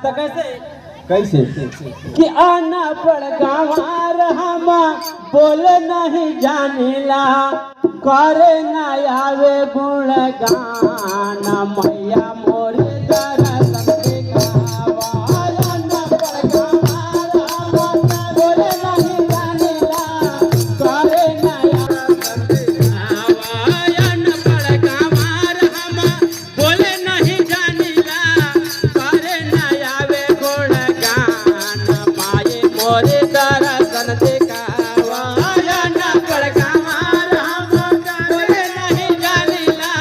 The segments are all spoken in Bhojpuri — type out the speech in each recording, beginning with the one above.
बात कैसे कैसे कि आना पड़ गंवार हम बोल नहीं जानिला करे ना आवे गुण गान मैया मोर दर्शन दिखावा आना पड़ गंवार हम बोल नहीं जानिला करे ना आना पड़ गंवार हम बोल नहीं जानिला करे ना आवे गुण गान माये मोर दर्शन दिखावा आना पड़ गंवार हम बोल नहीं जानिला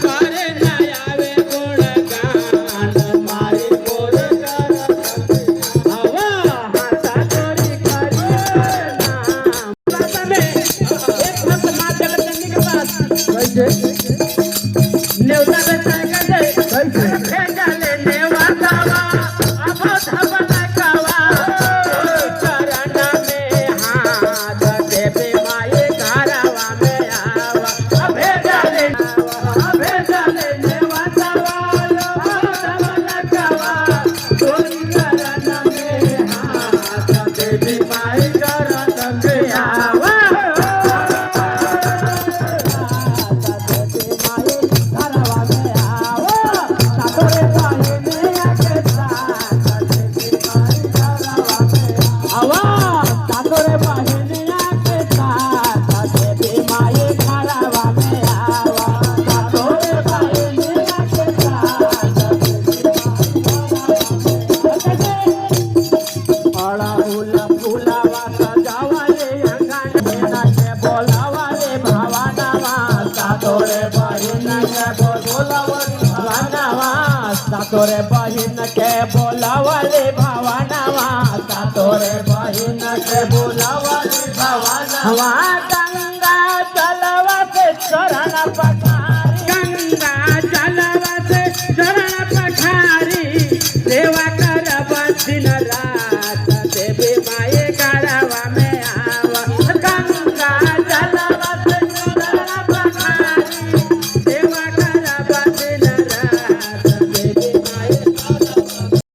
करे ना आवे गुण गान माये मोर दर्शन दिखावा हाथा चोरी करिए ना में एक हाथ मार के चंदी के पास कैसे नेवता बेचाए कर दे कैसे भेजले नेवतावा अब धबन कावा चरण में हाथ देवे माये घरवा में आवा भेजले नेवतावा अब धबन कावा चरण में हाथ देवे माये घरवा में आवा तोरे बहिन के बोलावले भवानवा तोरे बहिन के बोलावले भवानवा गंगा चलवा के चरण पक